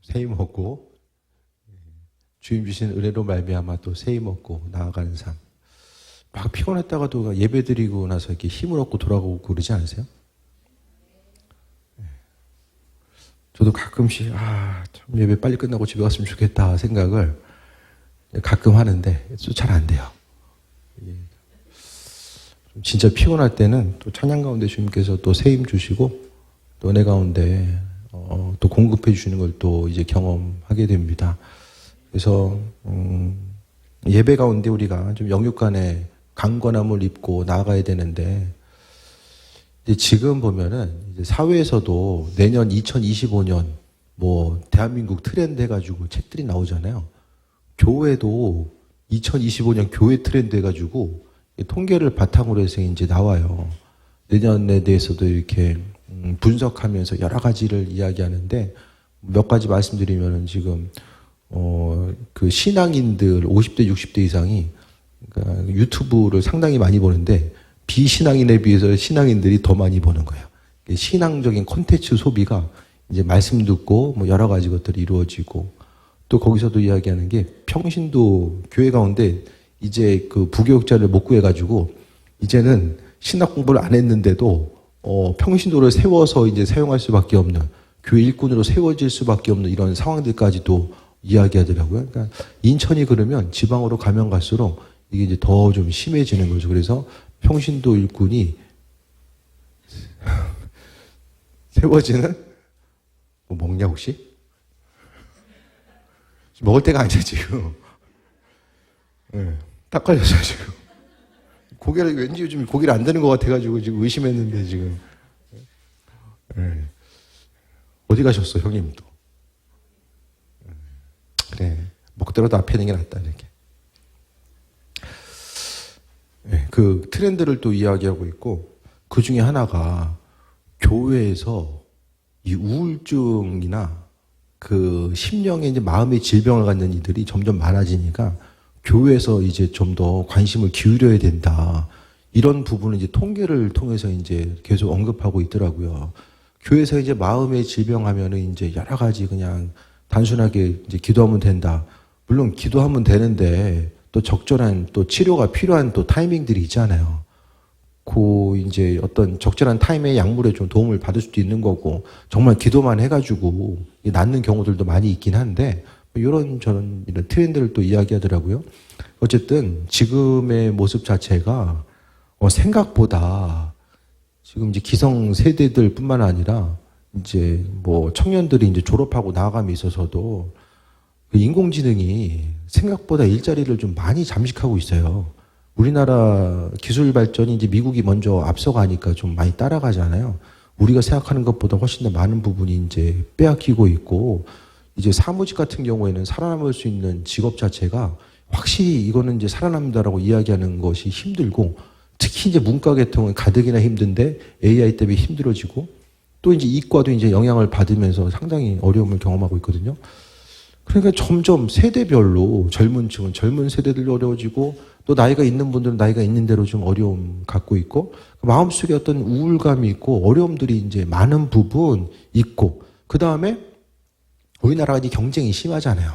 새 힘 얻고 주님 주신 은혜로 말미암아 또 새 힘 얻고 나아가는 삶. 막 피곤했다가도 예배 드리고 나서 이렇게 힘을 얻고 돌아오고 그러지 않으세요? 저도 가끔씩 참 예배 빨리 끝나고 집에 갔으면 좋겠다 생각을 가끔 하는데 잘 안 돼요. 진짜 피곤할 때는 또 찬양 가운데 주님께서 또 새 힘 주시고 또 은혜 가운데 또 공급해 주시는 걸 또 이제 경험하게 됩니다. 그래서 예배 가운데 우리가 좀 영육 간의 강건함을 입고 나아가야 되는데 이제 지금 보면은 이제 사회에서도 내년 2025년 뭐 대한민국 트렌드 해가지고 책들이 나오잖아요. 교회도 2025년 교회 트렌드 해가지고 통계를 바탕으로 해서 이제 나와요. 내년에 대해서도 이렇게 분석하면서 여러 가지를 이야기하는데 몇 가지 말씀드리면은 지금 그 신앙인들 50대 60대 이상이 그러니까 유튜브를 상당히 많이 보는데 비신앙인에 비해서 신앙인들이 더 많이 보는 거예요. 신앙적인 콘텐츠 소비가 이제 말씀 듣고 뭐 여러 가지 것들이 이루어지고 또 거기서도 이야기하는 게 평신도 교회 가운데 이제 그 부교육자를 못 구해가지고 이제는 신학 공부를 안 했는데도 평신도를 세워서 이제 사용할 수밖에 없는 교회 일꾼으로 세워질 수밖에 없는 이런 상황들까지도 이야기하더라고요. 그러니까 인천이 그러면 지방으로 가면 갈수록 이게 이제 더 좀 심해지는 거죠. 그래서 평신도 일꾼이 세워지는 뭐 먹냐 혹시? 먹을 때가 아니야 지금. 네, 딱 걸렸어요 지금. 고개를 왠지 요즘 고개를 안 드는 것 같아가지고 지금 의심했는데 지금. 네. 어디 가셨어 형님도? 그래 먹더라도 앞에 있는 게 낫다 이렇게. 네, 그 트렌드를 또 이야기하고 있고 그 중에 하나가 교회에서 이 우울증이나 그 심령의 이제 마음의 질병을 갖는 이들이 점점 많아지니까 교회에서 이제 좀 더 관심을 기울여야 된다. 이런 부분을 이제 통계를 통해서 이제 계속 언급하고 있더라고요. 교회에서 이제 마음의 질병 하면은 이제 여러 가지 그냥 단순하게 이제 기도하면 된다. 물론 기도하면 되는데 또 적절한 또 치료가 필요한 또 타이밍들이 있잖아요. 그 이제 어떤 적절한 타임에 약물에 좀 도움을 받을 수도 있는 거고 정말 기도만 해가지고 낫는 경우들도 많이 있긴 한데 이런 저런 이런 트렌드를 또 이야기하더라고요. 어쨌든 지금의 모습 자체가 생각보다 지금 이제 기성 세대들뿐만 아니라 이제 뭐 청년들이 이제 졸업하고 나아감에 있어서도 그 인공지능이 생각보다 일자리를 좀 많이 잠식하고 있어요. 우리나라 기술 발전이 이제 미국이 먼저 앞서가니까 좀 많이 따라가잖아요. 우리가 생각하는 것보다 훨씬 더 많은 부분이 이제 빼앗기고 있고, 이제 사무직 같은 경우에는 살아남을 수 있는 직업 자체가 확실히 이거는 이제 살아남는다라고 이야기하는 것이 힘들고, 특히 이제 문과 계통은 가뜩이나 힘든데 AI 때문에 힘들어지고, 또 이제 이과도 이제 영향을 받으면서 상당히 어려움을 경험하고 있거든요. 그러니까 점점 세대별로 젊은 층은 젊은 세대들도 어려워지고 또 나이가 있는 분들은 나이가 있는 대로 좀 어려움 갖고 있고 마음속에 어떤 우울감이 있고 어려움들이 이제 많은 부분 있고 그 다음에 우리나라가 이제 경쟁이 심하잖아요.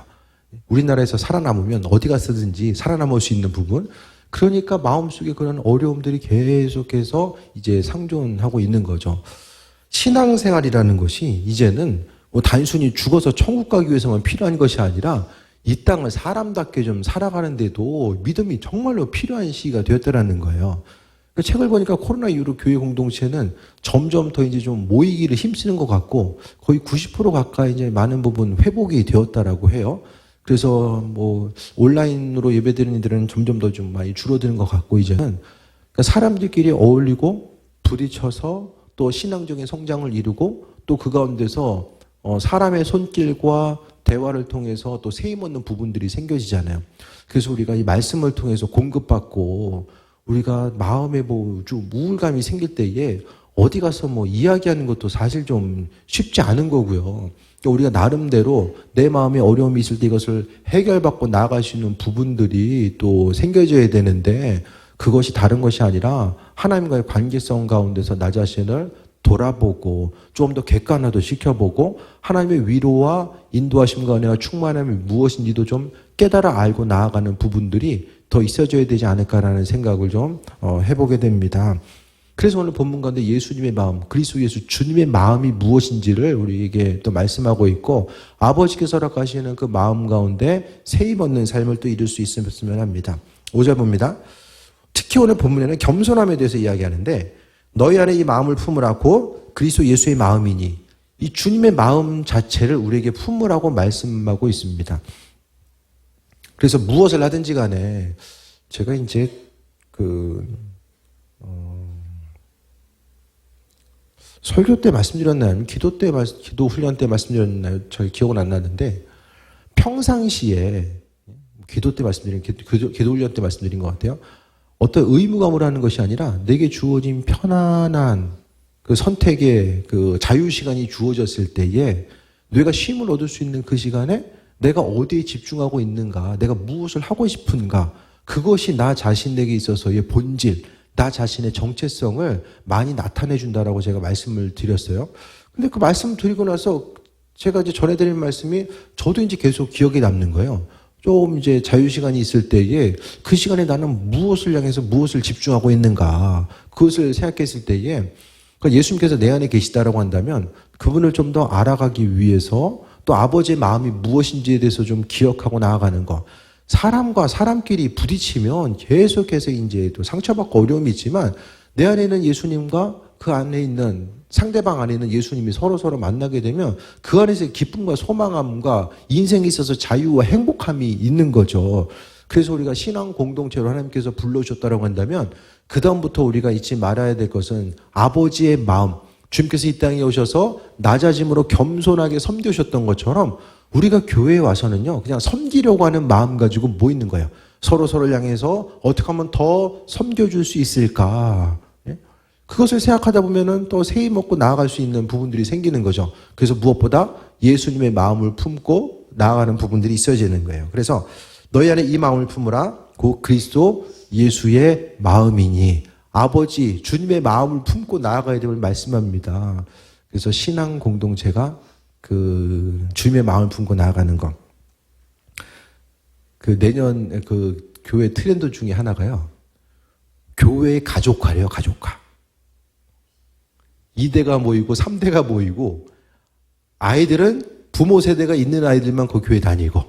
우리나라에서 살아남으면 어디 가서든지 살아남을 수 있는 부분 그러니까 마음속에 그런 어려움들이 계속해서 이제 상존하고 있는 거죠. 신앙생활이라는 것이 이제는 뭐 단순히 죽어서 천국 가기 위해서만 필요한 것이 아니라 이 땅을 사람답게 좀 살아가는데도 믿음이 정말로 필요한 시기가 되었다라는 거예요. 그 책을 보니까 코로나 이후로 교회 공동체는 점점 더 이제 좀 모이기를 힘쓰는 것 같고 거의 90% 가까이 이제 많은 부분 회복이 되었다라고 해요. 그래서 뭐 온라인으로 예배드리는 이들은 점점 더 좀 많이 줄어드는 것 같고 이제는 그러니까 사람들끼리 어울리고 부딪혀서 또 신앙적인 성장을 이루고 또 그 가운데서 사람의 손길과 대화를 통해서 또 세임 얻는 부분들이 생겨지잖아요. 그래서 우리가 이 말씀을 통해서 공급받고 우리가 마음에 뭐 좀 우울감이 생길 때에 어디 가서 뭐 이야기하는 것도 사실 좀 쉽지 않은 거고요. 그러니까 우리가 나름대로 내 마음에 어려움이 있을 때 이것을 해결받고 나아갈 수 있는 부분들이 또 생겨져야 되는데 그것이 다른 것이 아니라 하나님과의 관계성 가운데서 나 자신을 돌아보고 좀 더 객관화도 시켜보고 하나님의 위로와 인도하심과 은혜와 충만함이 무엇인지도 좀 깨달아 알고 나아가는 부분들이 더 있어져야 되지 않을까라는 생각을 좀 해보게 됩니다. 그래서 오늘 본문 가운데 예수님의 마음, 그리스도 예수 주님의 마음이 무엇인지를 우리에게 또 말씀하고 있고 아버지께서 허락하시는 그 마음 가운데 세임 얻는 삶을 또 이룰 수 있으면 합니다. 5절 봅니다. 특히 오늘 본문에는 겸손함에 대해서 이야기하는데 너희 안에 이 마음을 품으라고 그리스도 예수의 마음이니 이 주님의 마음 자체를 우리에게 품으라고 말씀하고 있습니다. 그래서 무엇을 하든지 간에 제가 이제 설교 때 말씀드렸나요? 기도 훈련 때 말씀드렸나요? 잘 기억은 안 나는데 평상시에 기도 때 말씀드린 기도 훈련 때 말씀드린 것 같아요. 어떤 의무감을 하는 것이 아니라 내게 주어진 편안한 그 선택의 그 자유 시간이 주어졌을 때에 내가 쉼을 얻을 수 있는 그 시간에 내가 어디에 집중하고 있는가, 내가 무엇을 하고 싶은가, 그것이 나 자신에게 있어서의 본질, 나 자신의 정체성을 많이 나타내 준다라고 제가 말씀을 드렸어요. 근데 그 말씀 드리고 나서 제가 이제 전해드린 말씀이 저도 이제 계속 기억에 남는 거예요. 좀 이제 자유시간이 있을 때에 그 시간에 나는 무엇을 향해서 무엇을 집중하고 있는가, 그것을 생각했을 때에 그러니까 예수님께서 내 안에 계시다라고 한다면 그분을 좀 더 알아가기 위해서 또 아버지의 마음이 무엇인지에 대해서 좀 기억하고 나아가는 것. 사람과 사람끼리 부딪히면 계속해서 이제 또 상처받고 어려움이 있지만 내 안에 있는 예수님과 그 안에 있는 상대방 안에 있는 예수님이 서로 만나게 되면 그 안에서 기쁨과 소망함과 인생에 있어서 자유와 행복함이 있는 거죠. 그래서 우리가 신앙 공동체로 하나님께서 불러주셨다고 한다면 그 다음부터 우리가 잊지 말아야 될 것은 아버지의 마음, 주님께서 이 땅에 오셔서 낮아짐으로 겸손하게 섬기셨던 것처럼 우리가 교회에 와서는요 그냥 섬기려고 하는 마음 가지고 뭐 있는 거예요. 서로를 향해서 어떻게 하면 더 섬겨줄 수 있을까, 그것을 생각하다 보면은 또 세이 먹고 나아갈 수 있는 부분들이 생기는 거죠. 그래서 무엇보다 예수님의 마음을 품고 나아가는 부분들이 있어지는 거예요. 그래서 너희 안에 이 마음을 품으라 곧 그리스도 예수의 마음이니 아버지 주님의 마음을 품고 나아가야 됨을 말씀합니다. 그래서 신앙 공동체가 그 주님의 마음을 품고 나아가는 것. 그 내년 그 교회 트렌드 중에 하나가요. 교회의 가족화래요, 가족화. 2대가 모이고 3대가 모이고 아이들은 부모 세대가 있는 아이들만 그 교회 다니고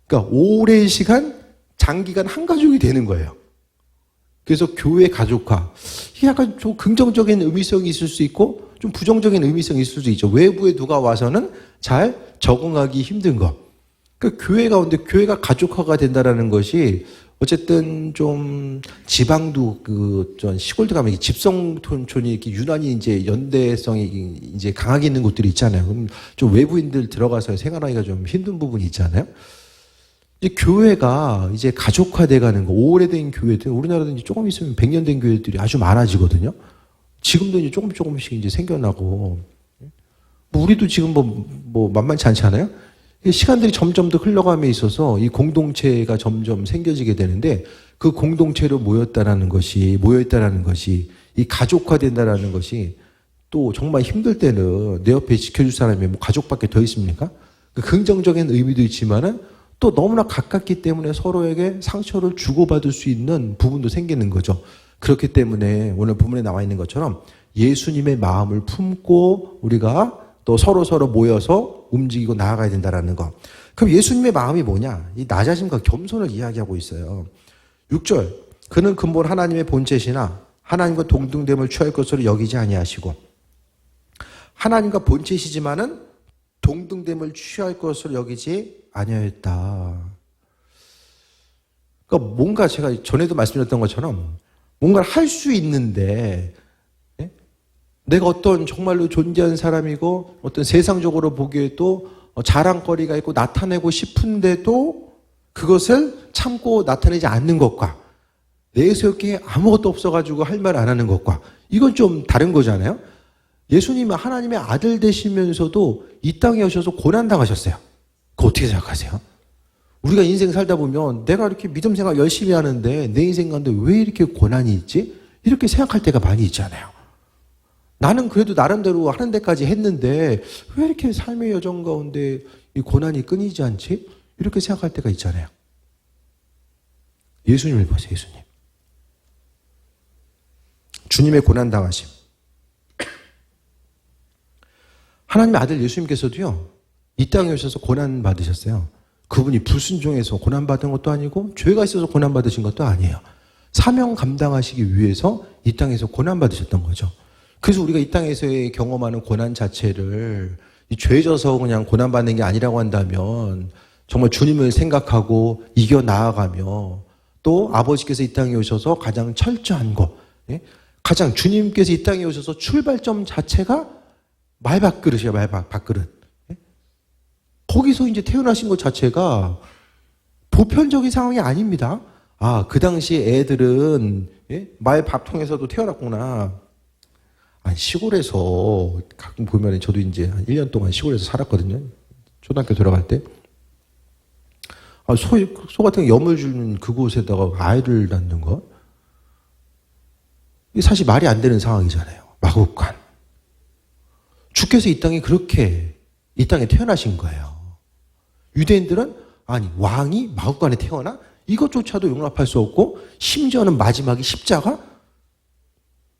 그러니까 오랜 시간 장기간 한 가족이 되는 거예요. 그래서 교회 가족화. 이게 약간 좀 긍정적인 의미성이 있을 수 있고 좀 부정적인 의미성이 있을 수 있죠. 외부에 누가 와서는 잘 적응하기 힘든 것. 그러니까 교회 가운데 교회가 가족화가 된다라는 것이 어쨌든 좀 지방도 좀 시골도 가면 집성촌이 이렇게 유난히 이제 연대성이 이제 강하게 있는 곳들이 있잖아요. 그럼 좀 외부인들 들어가서 생활하기가 좀 힘든 부분이 있잖아요. 이제 교회가 이제 가족화돼 가는 거, 오래된 교회들, 우리나라도 이제 조금 있으면 100년 된 교회들이 아주 많아지거든요. 지금도 이제 조금씩 이제 생겨나고, 뭐 우리도 지금 뭐 만만치 않지 않아요? 시간들이 점점 더 흘러감에 있어서 이 공동체가 점점 생겨지게 되는데 그 공동체로 모여있다라는 것이 이 가족화된다라는 것이 또 정말 힘들 때는 내 옆에 지켜줄 사람이 뭐 가족밖에 더 있습니까? 그 긍정적인 의미도 있지만은 또 너무나 가깝기 때문에 서로에게 상처를 주고받을 수 있는 부분도 생기는 거죠. 그렇기 때문에 오늘 본문에 나와 있는 것처럼 예수님의 마음을 품고 우리가 또 서로 모여서 움직이고 나아가야 된다는 거. 그럼 예수님의 마음이 뭐냐? 이 낮아짐과 겸손을 이야기하고 있어요. 6절. 그는 근본 하나님의 본체시나 하나님과 동등됨을 취할 것으로 여기지 아니하시고 하나님과 본체시지만은 동등됨을 취할 것으로 여기지 아니하였다. 그러니까 뭔가 제가 전에도 말씀드렸던 것처럼 뭔가를 할 수 있는데 내가 어떤 정말로 존재하는 사람이고 어떤 세상적으로 보기에도 자랑거리가 있고 나타내고 싶은데도 그것을 참고 나타내지 않는 것과 내세우기에 아무것도 없어가지고 할 말 안 하는 것과 이건 좀 다른 거잖아요. 예수님은 하나님의 아들 되시면서도 이 땅에 오셔서 고난당하셨어요. 그거 어떻게 생각하세요? 우리가 인생 살다 보면 내가 이렇게 믿음 생활 열심히 하는데 내 인생 가운데 왜 이렇게 고난이 있지? 이렇게 생각할 때가 많이 있잖아요. 나는 그래도 나름대로 하는 데까지 했는데 왜 이렇게 삶의 여정 가운데 이 고난이 끊이지 않지? 이렇게 생각할 때가 있잖아요. 예수님을 보세요, 예수님. 주님의 고난 당하심. 하나님의 아들 예수님께서도요, 이 땅에 오셔서 고난 받으셨어요. 그분이 불순종해서 고난 받은 것도 아니고 죄가 있어서 고난 받으신 것도 아니에요. 사명 감당하시기 위해서 이 땅에서 고난 받으셨던 거죠. 그래서 우리가 이 땅에서의 경험하는 고난 자체를 이 죄져서 그냥 고난 받는 게 아니라고 한다면 정말 주님을 생각하고 이겨 나아가며 또 아버지께서 이 땅에 오셔서 가장 철저한 것, 가장 주님께서 이 땅에 오셔서 출발점 자체가 말밥그릇이에요, 말밥그릇. 거기서 이제 태어나신 것 자체가 보편적인 상황이 아닙니다. 아, 그 당시 애들은 말밥통에서도 태어났구나. 아니, 시골에서 가끔 보면 저도 이제 한 1년 동안 시골에서 살았거든요. 초등학교 들어갈 때. 아, 소 같은 염을 주는 그곳에다가 아이를 낳는 것. 이게 사실 말이 안 되는 상황이잖아요. 마국간. 주께서 이 땅에 그렇게 이 땅에 태어나신 거예요. 유대인들은 아니 왕이 마국간에 태어나? 이것조차도 용납할 수 없고 심지어는 마지막이 십자가?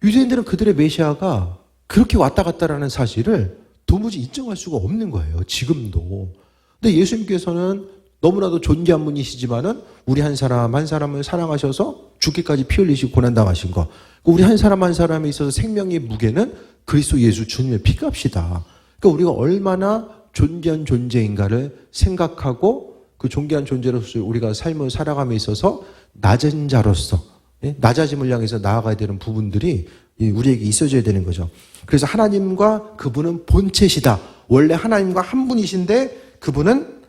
유대인들은 그들의 메시아가 그렇게 왔다 갔다라는 사실을 도무지 인정할 수가 없는 거예요. 지금도. 근데 예수님께서는 너무나도 존귀한 분이시지만은 우리 한 사람 한 사람을 사랑하셔서 죽기까지 피 흘리시고 고난당하신 거. 우리 한 사람 한 사람에 있어서 생명의 무게는 그리스도 예수 주님의 피값이다. 그러니까 우리가 얼마나 존귀한 존재인가를 생각하고 그 존귀한 존재로서 우리가 삶을 살아감에 있어서 낮은 자로서 낮아짐을 향해서 나아가야 되는 부분들이 우리에게 있어져야 되는 거죠. 그래서 하나님과 그분은 본체시다. 원래 하나님과 한 분이신데 그분은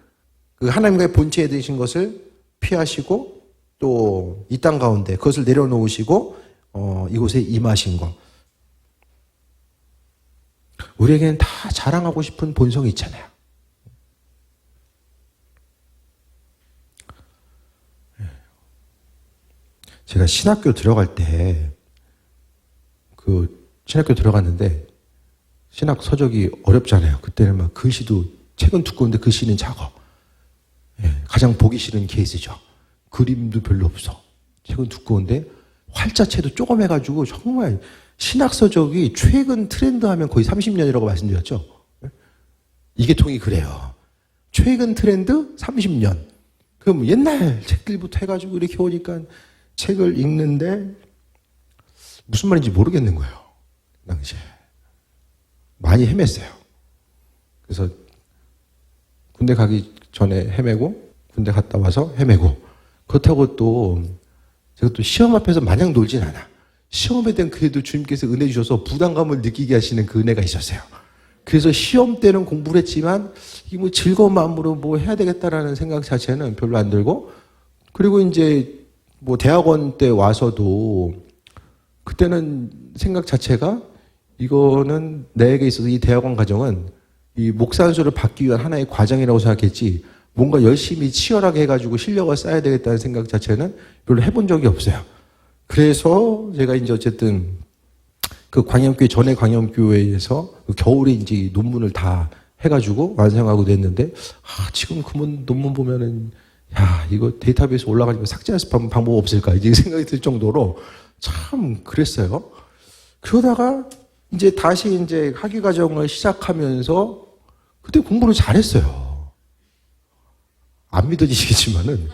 그 하나님과의 본체에 되신 것을 피하시고 또 이 땅 가운데 그것을 내려놓으시고 이곳에 임하신 것. 우리에게는 다 자랑하고 싶은 본성이 있잖아요. 제가 신학교 들어갈 때, 신학교 들어갔는데, 신학 서적이 어렵잖아요. 그때는 막 글씨도, 책은 두꺼운데 글씨는 작아. 가장 보기 싫은 케이스죠. 그림도 별로 없어. 책은 두꺼운데, 활자체도 조그매가지고 정말 신학 서적이 최근 트렌드 하면 거의 30년이라고 말씀드렸죠. 이계통이 그래요. 최근 트렌드 30년. 그럼 옛날 책들부터 해가지고 이렇게 오니까 책을 읽는데 무슨 말인지 모르겠는 거예요. 당시에. 많이 헤맸어요. 그래서 군대 가기 전에 헤매고 군대 갔다 와서 헤매고 그렇다고 또 제가 또 시험 앞에서 마냥 놀진 않아. 시험에 대한 그래도 주님께서 은혜 주셔서 부담감을 느끼게 하시는 그 은혜가 있었어요. 그래서 시험 때는 공부를 했지만 이 뭐 즐거운 마음으로 뭐 해야 되겠다라는 생각 자체는 별로 안 들고 그리고 이제 뭐 대학원 때 와서도 그때는 생각 자체가 이거는 내게 있어서 이 대학원 과정은 이 목사 안수를 받기 위한 하나의 과정이라고 생각했지 뭔가 열심히 치열하게 해가지고 실력을 쌓아야 되겠다는 생각 자체는 별로 해본 적이 없어요. 그래서 제가 이제 어쨌든 그 광염교회 전에 광염교회에서 그 겨울에 이제 논문을 다 해가지고 완성하고 됐는데 지금 그 논문 보면은 야 이거 데이터베이스 올라가니까 삭제할 수 있는 방법 없을까 이제 생각이 들 정도로 참 그랬어요. 그러다가 이제 다시 이제 학위 과정을 시작하면서 그때 공부를 잘했어요. 안 믿어지시겠지만은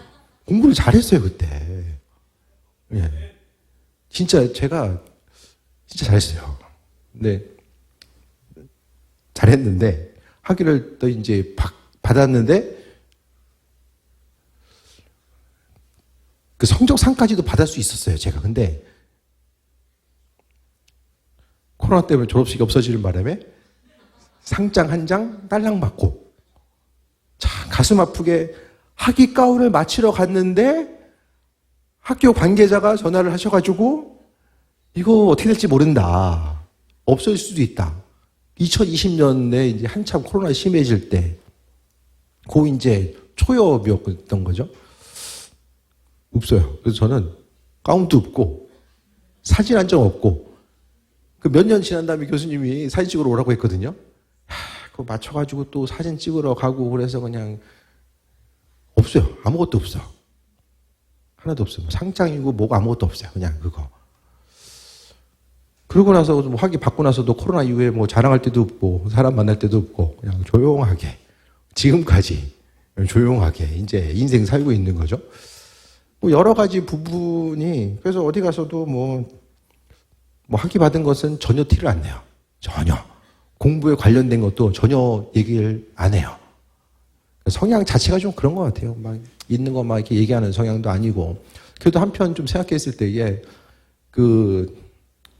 공부를 잘했어요 그때. 예. 진짜 제가 진짜 잘했어요. 네. 잘했는데 학위를 또 이제 받았는데 그 성적상까지도 받을 수 있었어요 제가. 근데 코로나 때문에 졸업식이 없어지는 바람에 상장 한 장 딸랑 맞고 참 가슴 아프게 학위 가운을 마치러 갔는데 학교 관계자가 전화를 하셔가지고 이거 어떻게 될지 모른다. 없어질 수도 있다. 2020년에 이제 한참 코로나 심해질 때, 고 이제 초여이었던 거죠. 없어요. 그래서 저는 가운도 없고, 사진 한 장 없고, 그 몇 년 지난 다음에 교수님이 사진 찍으러 오라고 했거든요. 그거 맞춰가지고 또 사진 찍으러 가고 그래서 그냥 없어요. 아무것도 없어. 하나도 없어요. 뭐 상장이고 뭐가 아무것도 없어요. 그냥 그거. 그러고 나서 뭐 학위 받고 나서도 코로나 이후에 뭐 자랑할 때도 없고 사람 만날 때도 없고 그냥 조용하게 지금까지 조용하게 이제 인생 살고 있는 거죠. 뭐 여러 가지 부분이 그래서 어디 가서도 뭐 학위 받은 것은 전혀 티를 안 내요. 전혀. 공부에 관련된 것도 전혀 얘기를 안 해요. 성향 자체가 좀 그런 것 같아요. 막 있는 거 막 이렇게 얘기하는 성향도 아니고. 그래도 한편 좀 생각했을 때에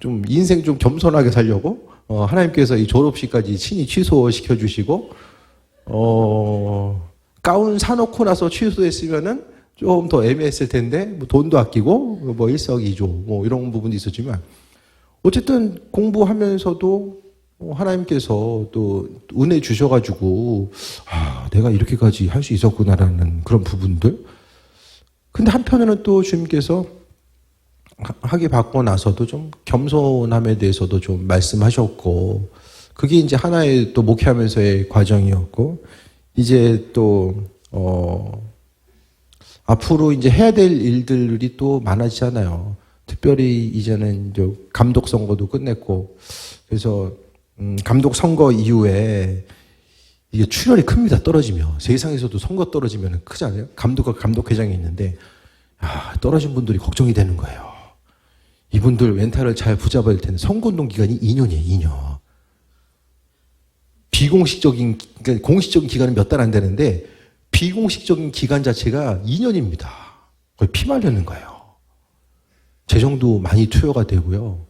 좀 인생 좀 겸손하게 살려고 하나님께서 이 졸업식까지 친히 취소시켜 주시고 가운 사놓고 나서 취소했으면은 좀 더 애매했을 텐데 뭐 돈도 아끼고 뭐 일석이조 뭐 이런 부분도 있었지만 어쨌든 공부하면서도 하나님께서 또 은혜 주셔가지고 내가 이렇게까지 할 수 있었구나라는 그런 부분들. 근데 한편으로는 또 주님께서 학위 받고 나서도 좀 겸손함에 대해서도 좀 말씀하셨고 그게 이제 하나의 또 목회하면서의 과정이었고 이제 또 앞으로 이제 해야 될 일들이 또 많아지잖아요. 특별히 이제는 이제 감독 선거도 끝냈고 그래서 감독 선거 이후에 이게 출혈이 큽니다. 떨어지면 세상에서도 선거 떨어지면 크잖아요. 감독과 감독회장이 있는데 떨어진 분들이 걱정이 되는 거예요. 이분들 멘탈을 잘 붙잡아야 될 텐데 선거운동 기간이 2년이에요. 2년. 비공식적인 그러니까 공식적인 기간은 몇 달 안 되는데 비공식적인 기간 자체가 2년입니다. 거의 피 말리는 거예요. 재정도 많이 투여가 되고요.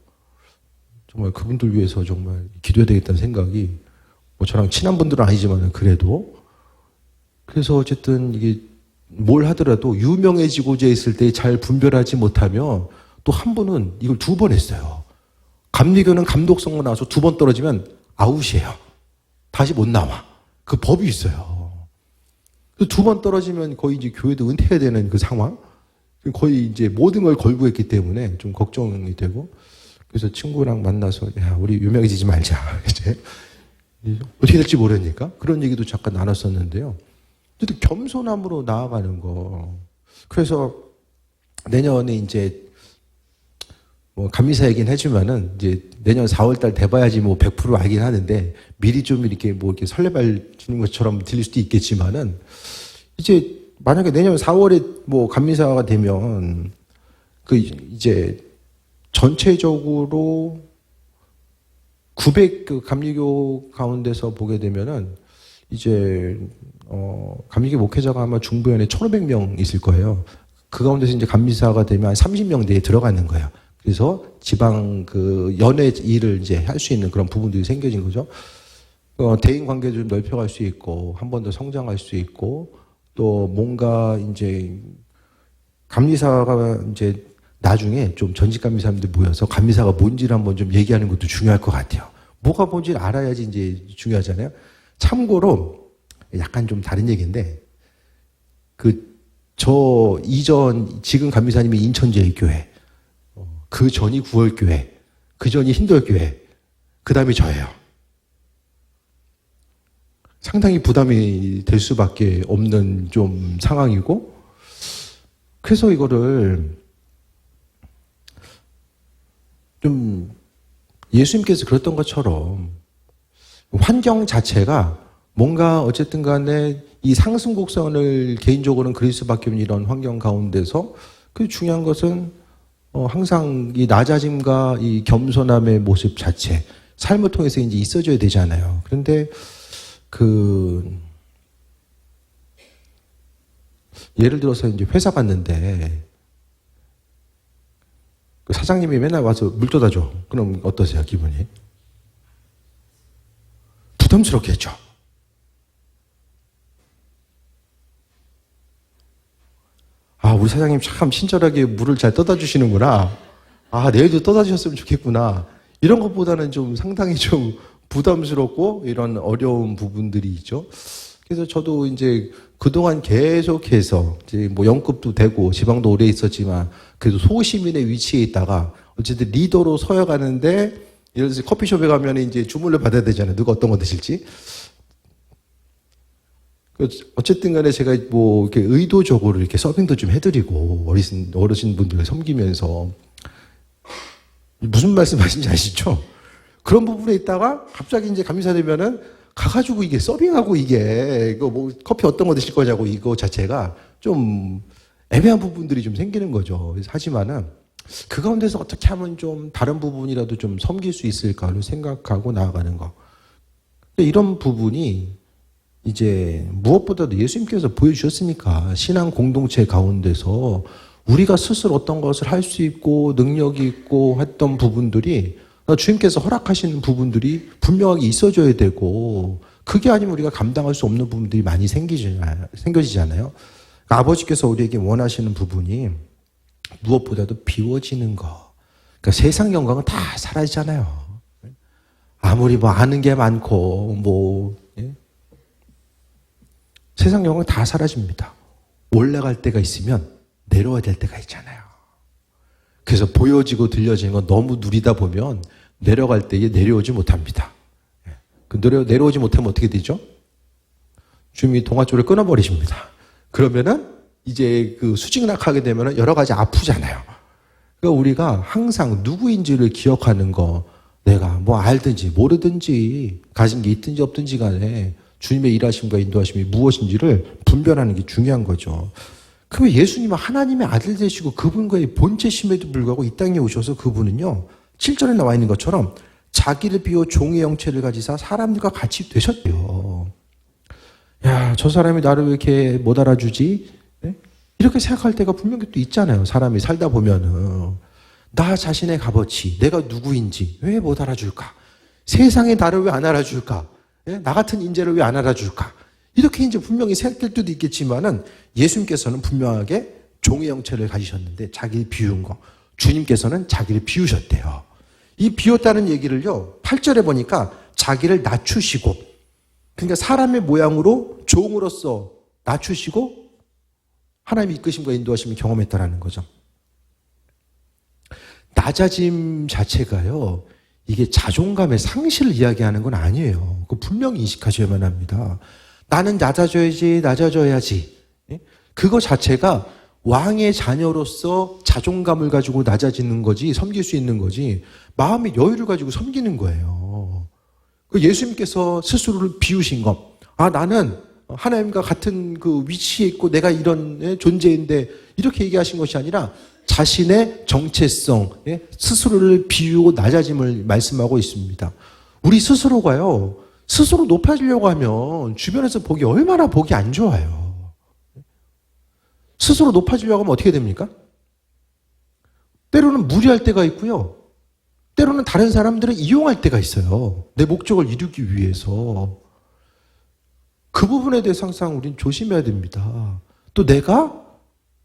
정말 그분들 위해서 정말 기도해야 되겠다는 생각이 뭐 저랑 친한 분들은 아니지만 그래도 그래서 어쨌든 이게 뭘 하더라도 유명해지고자 했을 때 잘 분별하지 못하면 또 한 분은 이걸 2번 했어요. 감리교는 감독 선거 나와서 2번 떨어지면 아웃이에요. 다시 못 나와. 그 법이 있어요. 2번 떨어지면 거의 이제 교회도 은퇴해야 되는 그 상황. 거의 이제 모든 걸 걸고 했기 때문에 좀 걱정이 되고 그래서 친구랑 만나서 우리 유명해지지 말자. 이제 어떻게 될지 모르니까 그런 얘기도 잠깐 나눴었는데요. 또 겸손함으로 나아가는 거. 그래서 내년에 이제 뭐 감리사 얘기는 해주면은 이제 내년 4월달 돼봐야지 뭐 100% 알긴 하는데 미리 좀 이렇게 뭐 이렇게 설레발 주는 것처럼 들릴 수도 있겠지만은 이제 만약에 내년 4월에 뭐 감리사가 되면 이제 전체적으로 900 그 감리교 가운데서 보게 되면은 이제 감리교 목회자가 아마 중부연에 1,500명 있을 거예요. 그 가운데서 이제 감리사가 되면 한 30명 내에 들어가는 거예요. 그래서 지방 그 연회 일을 이제 할 수 있는 그런 부분들이 생겨진 거죠. 대인 관계도 좀 넓혀갈 수 있고 한 번 더 성장할 수 있고 또 뭔가 이제 감리사가 이제 나중에 좀 전직 감리사님들 모여서 감리사가 뭔지를 한번 좀 얘기하는 것도 중요할 것 같아요. 뭐가 뭔지를 알아야지 이제 중요하잖아요. 참고로 약간 좀 다른 얘기인데 저 이전 지금 감리사님이 인천제일교회, 그 전이 구월교회, 그 전이 힌돌교회, 그 다음이 저예요. 상당히 부담이 될 수밖에 없는 좀 상황이고 그래서 이거를 좀 예수님께서 그랬던 것처럼 환경 자체가 뭔가 어쨌든 간에 이 상승 곡선을 개인적으로는 그릴 수밖에 없는 이런 환경 가운데서 그 중요한 것은 항상 이 낮아짐과 이 겸손함의 모습 자체 삶을 통해서 이제 있어줘야 되잖아요. 그런데 예를 들어서 이제 회사 갔는데 그 사장님이 맨날 와서 물 떠다 줘. 그럼 어떠세요, 기분이? 부담스럽겠죠. 우리 사장님 참 친절하게 물을 잘 떠다 주시는구나. 내일도 떠다 주셨으면 좋겠구나. 이런 것보다는 좀 상당히 좀 부담스럽고 이런 어려운 부분들이 있죠. 그래서 저도 이제 그동안 계속해서 이제 뭐 영급도 되고 지방도 오래 있었지만 그래도 소시민의 위치에 있다가 어쨌든 리더로 서야 가는데 예를 들어서 커피숍에 가면 이제 주문을 받아야 되잖아요. 누가 어떤 거 드실지. 어쨌든 간에 제가 뭐 이렇게 의도적으로 이렇게 서빙도 좀 해드리고 어르신분들 섬기면서 무슨 말씀 하시는지 아시죠? 그런 부분에 있다가 갑자기 이제 감리사 되면은 가가지고 이게 서빙하고 이게 이거 뭐 커피 어떤 거 드실 거냐고 이거 자체가 좀 애매한 부분들이 좀 생기는 거죠. 그래서 하지만은 그 가운데서 어떻게 하면 좀 다른 부분이라도 좀 섬길 수 있을까를 생각하고 나아가는 거. 이런 부분이 이제 무엇보다도 예수님께서 보여주셨으니까 신앙 공동체 가운데서 우리가 스스로 어떤 것을 할 수 있고 능력이 있고 했던 부분들이 주님께서 허락하시는 부분들이 분명하게 있어줘야 되고 그게 아니면 우리가 감당할 수 없는 부분들이 많이 생겨지잖아요. 아버지께서 우리에게 원하시는 부분이 무엇보다도 비워지는 거. 그러니까 세상 영광은 다 사라지잖아요. 아무리 뭐 아는 게 많고 뭐 세상 영광은 다 사라집니다. 올라갈 때가 있으면 내려와야 될 때가 있잖아요. 그래서 보여지고 들려지는 건 너무 누리다 보면 내려갈 때에 내려오지 못합니다. 그 내려오지 못하면 어떻게 되죠? 주님이 동아줄을 끊어버리십니다. 그러면은 이제 그 수직낙하게 되면은 여러 가지 아프잖아요. 그러니까 우리가 항상 누구인지를 기억하는 거, 내가 뭐 알든지 모르든지 가진 게 있든지 없든지 간에 주님의 일하심과 인도하심이 무엇인지를 분별하는 게 중요한 거죠. 그러면 예수님은 하나님의 아들 되시고 그분과의 본체심에도 불구하고 이 땅에 오셔서 그분은요 7절에 나와 있는 것처럼 자기를 비워 종의 형체를 가지사 사람들과 같이 되셨대요. 야, 저 사람이 나를 왜 이렇게 못 알아주지? 네? 이렇게 생각할 때가 분명히 또 있잖아요. 사람이 살다 보면은 나 자신의 값어치, 내가 누구인지 왜 못 알아줄까? 세상에 나를 왜 안 알아줄까? 네? 나 같은 인재를 왜 안 알아줄까? 이렇게 이제 분명히 생각될 때도 있겠지만은 예수님께서는 분명하게 종의 형체를 가지셨는데 자기를 비운 거. 주님께서는 자기를 비우셨대요. 이 비웠다는 얘기를요, 8절에 보니까 자기를 낮추시고, 그러니까 사람의 모양으로 종으로서 낮추시고 하나님의 이끄심과 인도하심을 경험했다라는 거죠. 낮아짐 자체가요, 이게 자존감의 상실을 이야기하는 건 아니에요. 그거 분명히 인식하셔야만 합니다. 나는 낮아져야지. 그거 자체가 왕의 자녀로서 자존감을 가지고 낮아지는 거지, 섬길 수 있는 거지, 마음의 여유를 가지고 섬기는 거예요. 예수님께서 스스로를 비우신 것. 아, 나는 하나님과 같은 그 위치에 있고 내가 이런 존재인데, 이렇게 얘기하신 것이 아니라 자신의 정체성, 스스로를 비우고 낮아짐을 말씀하고 있습니다. 우리 스스로가요, 스스로 높아지려고 하면 주변에서 얼마나 보기 안 좋아요. 스스로 높아지려고 하면 어떻게 됩니까? 때로는 무리할 때가 있고요. 때로는 다른 사람들을 이용할 때가 있어요. 내 목적을 이루기 위해서. 그 부분에 대해서 항상 우리는 조심해야 됩니다. 또 내가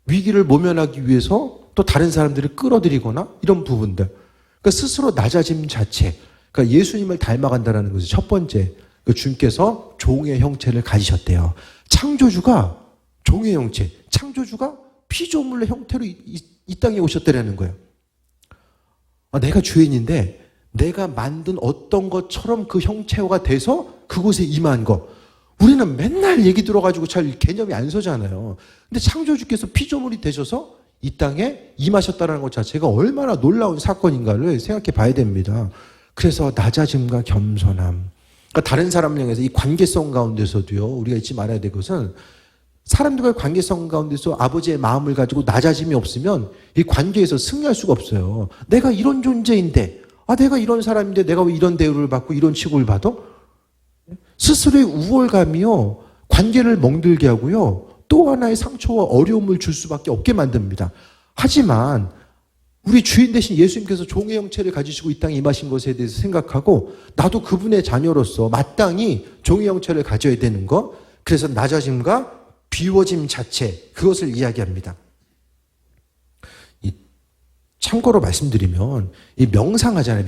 위기를 모면하기 위해서 또 다른 사람들을 끌어들이거나 이런 부분들. 그러니까 스스로 낮아짐 자체. 그러니까 예수님을 닮아간다는 것이 첫 번째. 주님께서 종의 형체를 가지셨대요. 창조주가 종의 형체, 창조주가 피조물의 형태로 이 땅에 오셨다는 거예요. 내가 주인인데 내가 만든 어떤 것처럼 그 형체화가 돼서 그곳에 임한 것. 우리는 맨날 얘기 들어가지고 잘 개념이 안 서잖아요. 근데 창조주께서 피조물이 되셔서 이 땅에 임하셨다는 것 자체가 얼마나 놀라운 사건인가를 생각해 봐야 됩니다. 그래서 낮아짐과 겸손함. 그러니까 다른 사람을 향해서 이 관계성 가운데서도요, 우리가 잊지 말아야 될 것은 사람들과의 관계성 가운데서 아버지의 마음을 가지고 낮아짐이 없으면 이 관계에서 승리할 수가 없어요. 내가 이런 존재인데, 내가 이런 사람인데 내가 왜 이런 대우를 받고 이런 취급을 받아? 스스로의 우월감이요, 관계를 멍들게 하고요, 또 하나의 상처와 어려움을 줄 수밖에 없게 만듭니다. 하지만 우리 주인 대신 예수님께서 종의 형체를 가지시고 이 땅에 임하신 것에 대해서 생각하고 나도 그분의 자녀로서 마땅히 종의 형체를 가져야 되는 것, 그래서 낮아짐과 비워짐 자체, 그것을 이야기합니다. 참고로 말씀드리면 이 명상하잖아요.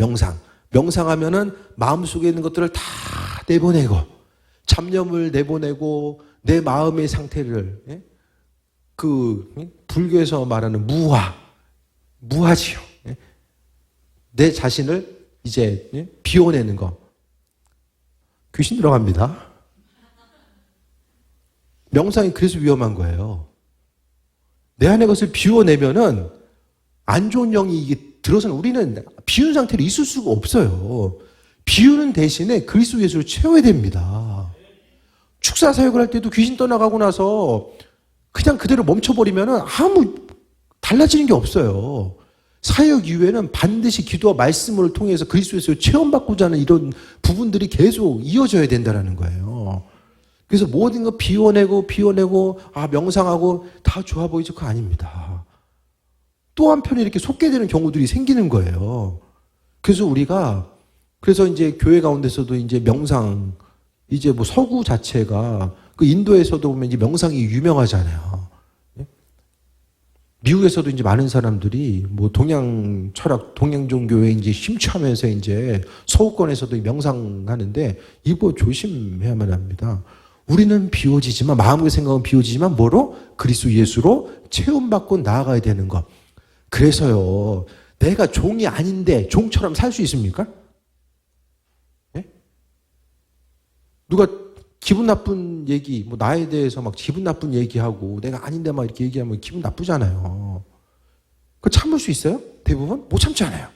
명상하면은 마음속에 있는 것들을 다 내보내고, 잡념을 내보내고, 내 마음의 상태를, 불교에서 말하는 무하지요. 내 자신을 이제 비워내는 거. 귀신 들어갑니다. 명상이 그래서 위험한 거예요. 내 안의 것을 비워내면은 안 좋은 영이 이게 들어서는 우리는 비운 상태로 있을 수가 없어요. 비우는 대신에 그리스도 예수를 채워야 됩니다. 축사 사역을 할 때도 귀신 떠나가고 나서 그냥 그대로 멈춰버리면은 아무 달라지는 게 없어요. 사역 이후에는 반드시 기도와 말씀을 통해서 그리스도 예수를 체험받고자 하는 이런 부분들이 계속 이어져야 된다는 거예요. 그래서 모든 거 비워내고 명상하고 다 좋아 보이죠? 그거 아닙니다. 또 한편에 이렇게 속게 되는 경우들이 생기는 거예요. 그래서 이제 교회 가운데서도 이제 명상, 이제 뭐 서구 자체가 그 인도에서도 보면 이제 명상이 유명하잖아요. 미국에서도 이제 많은 사람들이 뭐 동양 철학, 동양 종교에 이제 심취하면서 이제 서구권에서도 명상하는데 이거 조심해야만 합니다. 우리는 비워지지만, 마음의 생각은 비워지지만 뭐로? 그리스도 예수로 체험받고 나아가야 되는 것. 그래서요, 내가 종이 아닌데 종처럼 살 수 있습니까? 네? 누가 기분 나쁜 얘기, 뭐 나에 대해서 막 기분 나쁜 얘기하고 내가 아닌데 막 이렇게 얘기하면 기분 나쁘잖아요. 그거 참을 수 있어요? 대부분? 못 참잖아요.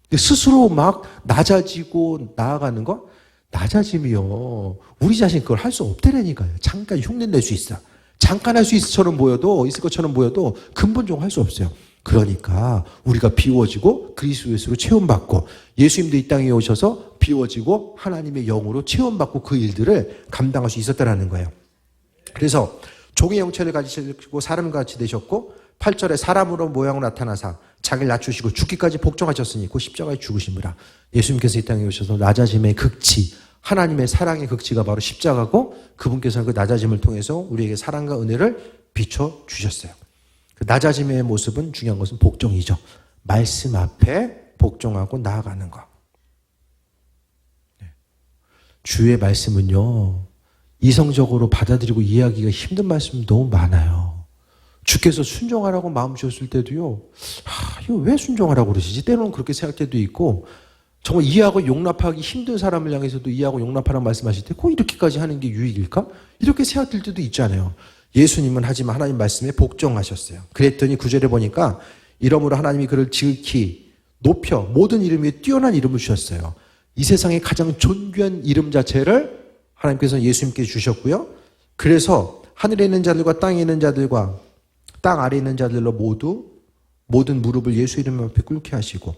근데 스스로 막 낮아지고 나아가는 거? 낮아짐이요. 우리 자신 그걸 할 수 없다라니까요. 잠깐 흉내 낼 수 있어. 잠깐 할 수 있을 것처럼 보여도 근본적으로 할 수 없어요. 그러니까 우리가 비워지고 그리스도 예수로 체험받고 예수님도 이 땅에 오셔서 비워지고 하나님의 영으로 체험받고 그 일들을 감당할 수 있었다는 거예요. 그래서 종의 형체를 가지시고 사람같이 되셨고 8절에 사람으로 모양으로 나타나사 자기를 낮추시고 죽기까지 복종하셨으니 그 십자가에 죽으심이라. 예수님께서 이 땅에 오셔서 낮아짐의 극치, 하나님의 사랑의 극치가 바로 십자가고 그분께서는 그 낮아짐을 통해서 우리에게 사랑과 은혜를 비춰주셨어요. 그 낮아짐의 모습은 중요한 것은 복종이죠. 말씀 앞에 복종하고 나아가는 것. 주의 말씀은요, 이성적으로 받아들이고 이해하기가 힘든 말씀이 너무 많아요. 주께서 순종하라고 마음 주셨을 때도요, 이거 왜 순종하라고 그러시지? 때로는 그렇게 생각할 때도 있고, 정말 이해하고 용납하기 힘든 사람을 향해서도 이해하고 용납하라고 말씀하실 때 꼭 이렇게까지 하는 게 유익일까? 이렇게 생각될 때도 있잖아요. 예수님은 하지만 하나님 말씀에 복종하셨어요. 그랬더니 9절에 보니까 이러므로 하나님이 그를 지극히 높여 모든 이름 위에 뛰어난 이름을 주셨어요. 이 세상에 가장 존귀한 이름 자체를 하나님께서 예수님께 주셨고요. 그래서 하늘에 있는 자들과 땅에 있는 자들과 땅 아래에 있는 자들로 모든 무릎을 예수 이름 앞에 꿇게 하시고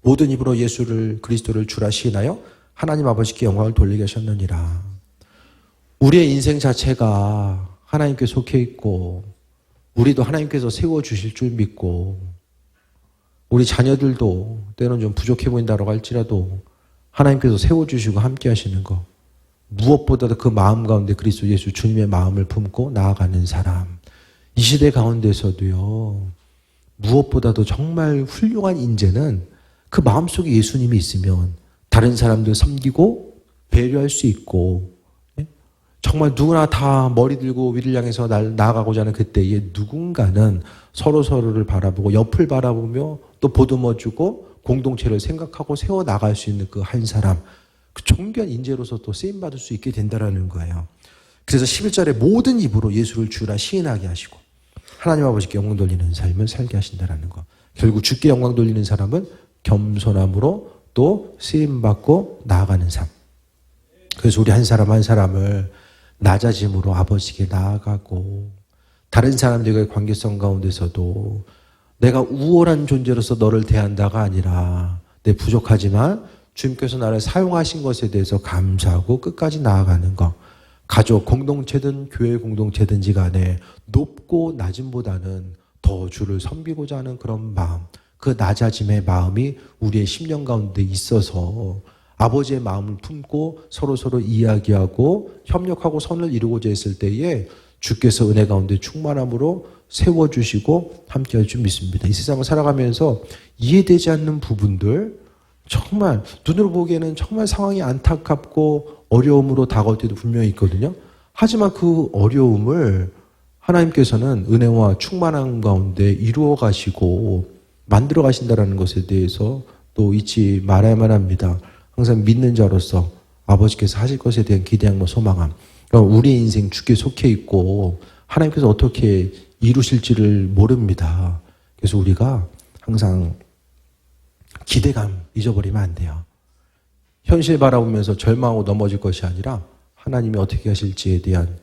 모든 입으로 예수를 그리스도를 주라 시인하여 하나님 아버지께 영광을 돌리게 하셨느니라. 우리의 인생 자체가 하나님께 속해 있고 우리도 하나님께서 세워주실 줄 믿고 우리 자녀들도 때로는 좀 부족해 보인다고 할지라도 하나님께서 세워주시고 함께 하시는 것, 무엇보다도 그 마음 가운데 그리스도 예수 주님의 마음을 품고 나아가는 사람, 이 시대 가운데서도요, 무엇보다도 정말 훌륭한 인재는 그 마음속에 예수님이 있으면 다른 사람들 섬기고 배려할 수 있고, 정말 누구나 다 머리 들고 위를 향해서 나아가고자 하는 그때에 누군가는 서로를 바라보고 옆을 바라보며 또 보듬어주고 공동체를 생각하고 세워나갈 수 있는 그 한 사람, 그 존귀한 인재로서 또 쓰임받을 수 있게 된다는 거예요. 그래서 11절에 모든 입으로 예수를 주라 시인하게 하시고 하나님 아버지께 영광 돌리는 삶을 살게 하신다는 거. 결국 주께 영광 돌리는 사람은 겸손함으로 또 쓰임받고 나아가는 삶. 그래서 우리 한 사람 한 사람을 낮아짐으로 아버지께 나아가고 다른 사람들과의 관계성 가운데서도 내가 우월한 존재로서 너를 대한다가 아니라 내 부족하지만 주님께서 나를 사용하신 것에 대해서 감사하고 끝까지 나아가는 것. 가족 공동체든 교회 공동체든지 간에 높고 낮음보다는 더 주를 섬기고자 하는 그런 마음, 그 낮아짐의 마음이 우리의 심령 가운데 있어서 아버지의 마음을 품고 서로 이야기하고 협력하고 선을 이루고자 했을 때에 주께서 은혜 가운데 충만함으로 세워주시고 함께할 줄 믿습니다. 이 세상을 살아가면서 이해되지 않는 부분들, 정말 눈으로 보기에는 정말 상황이 안타깝고 어려움으로 다가올 때도 분명히 있거든요. 하지만 그 어려움을 하나님께서는 은혜와 충만함 가운데 이루어 가시고 만들어 가신다는 것에 대해서 또 잊지 말아야만 합니다. 항상 믿는 자로서 아버지께서 하실 것에 대한 기대함과 소망함. 그러니까 우리의 인생 주께 속해 있고 하나님께서 어떻게 이루실지를 모릅니다. 그래서 우리가 항상 기대감 잊어버리면 안 돼요. 현실 바라보면서 절망하고 넘어질 것이 아니라 하나님이 어떻게 하실지에 대한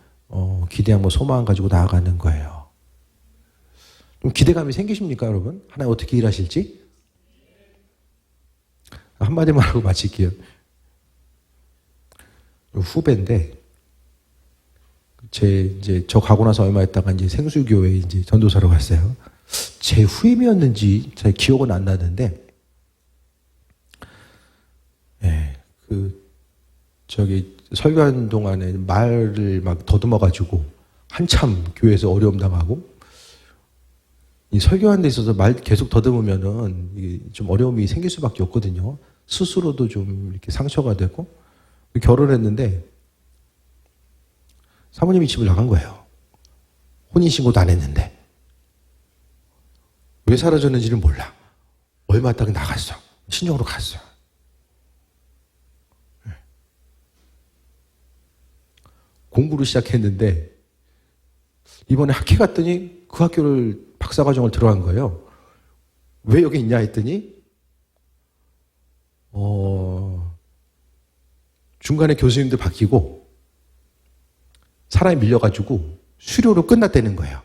기대함과 소망 가지고 나아가는 거예요. 좀 기대감이 생기십니까, 여러분? 하나님 어떻게 일하실지? 한마디만 하고 마칠게요. 후배인데, 저 가고 나서 얼마 있다가 이제 생수교회에 이제 전도사로 갔어요. 제 후임이었는지 잘 기억은 안 나는데, 설교하는 동안에 말을 막 더듬어가지고 한참 교회에서 어려움 당하고, 이 설교하는 데 있어서 말 계속 더듬으면은 이게 좀 어려움이 생길 수밖에 없거든요. 스스로도 좀 이렇게 상처가 되고, 결혼했는데 사모님이 집을 나간 거예요. 혼인신고도 안 했는데. 왜 사라졌는지는 몰라. 얼마 있다가 나갔어. 신정으로 갔어요. 공부를 시작했는데 이번에 학회 갔더니 그 학교를 박사과정을 들어간 거예요. 왜 여기 있냐 했더니 중간에 교수님들 바뀌고 사람이 밀려가지고 수료로 끝났다는 거예요.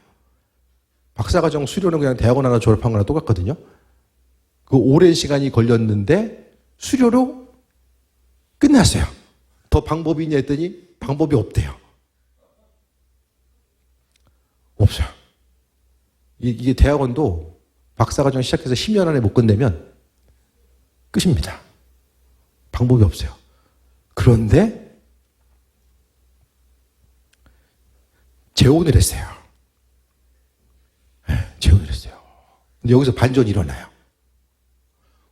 박사과정 수료는 그냥 대학원 하나 졸업한 거랑 똑같거든요. 그 오랜 시간이 걸렸는데 수료로 끝났어요. 더 방법이 있냐 했더니 방법이 없대요. 없어요. 이게 대학원도 박사과정 시작해서 10년 안에 못 끝내면 끝입니다. 방법이 없어요. 그런데 재혼을 했어요. 재혼을 했어요. 근데 여기서 반전이 일어나요.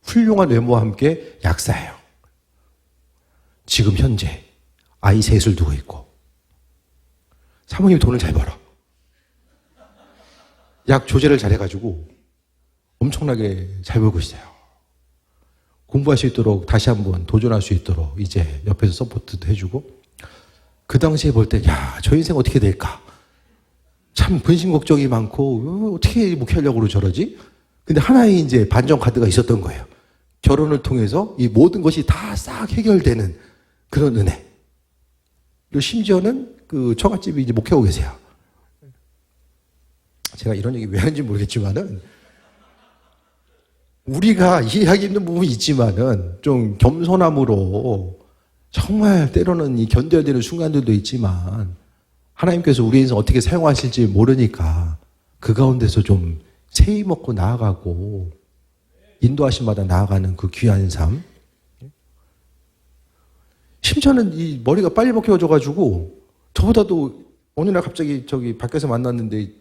훌륭한 외모와 함께 약사예요. 지금 현재 아이 셋을 두고 있고 사모님이 돈을 잘 벌어. 약 조제를 잘해가지고 엄청나게 잘 벌고 있어요. 공부할 수 있도록 다시 한번 도전할 수 있도록 이제 옆에서 서포트도 해주고, 그 당시에 볼 때 저 인생 어떻게 될까? 참 근심 걱정이 많고 어떻게 목회하려고 저러지? 근데 하나의 이제 반전 카드가 있었던 거예요. 결혼을 통해서 이 모든 것이 다 싹 해결되는 그런 은혜. 그리고 심지어는 그 처갓집이 이제 목회하고 계세요. 제가 이런 얘기 왜 하는지 모르겠지만은, 우리가 이해하기 힘든 부분이 있지만은 좀 겸손함으로 정말 때로는 이 견뎌야 되는 순간들도 있지만 하나님께서 우리 인생 어떻게 사용하실지 모르니까 그 가운데서 좀 세이 먹고 나아가고 인도하심마다 나아가는 그 귀한 삶. 심지어는 이 머리가 빨리 먹혀져가지고 저보다도 어느 날 갑자기 밖에서 만났는데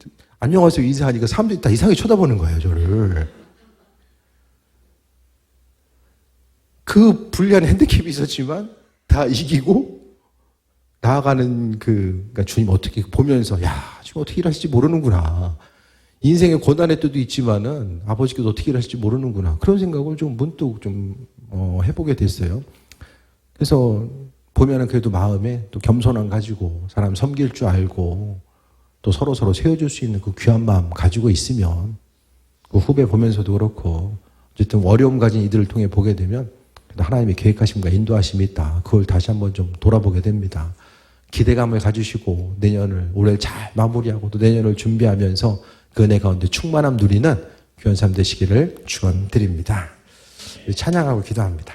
안녕하세요 인사하니까 사람들이 다 이상하게 쳐다보는 거예요, 저를. 그 불리한 핸디캡이 있었지만 다 이기고 나아가는 그러니까 주님 어떻게 보면서 지금 어떻게 일하실지 모르는구나. 인생의 고난의 때도 있지만은 아버지께서 어떻게 일하실지 모르는구나. 그런 생각을 좀 문득 좀 해보게 됐어요. 그래서 보면은 그래도 마음에 또 겸손함 가지고 사람 섬길 줄 알고 또 서로 세워줄 수 있는 그 귀한 마음 가지고 있으면 그 후배 보면서도 그렇고 어쨌든 어려움 가진 이들을 통해 보게 되면 하나님의 계획하심과 인도하심이 있다. 그걸 다시 한번 좀 돌아보게 됩니다. 기대감을 가지시고 올해를 잘 마무리하고 또 내년을 준비하면서 그 은혜 가운데 충만함 누리는 귀한 삶 되시기를 축원드립니다. 찬양하고 기도합니다.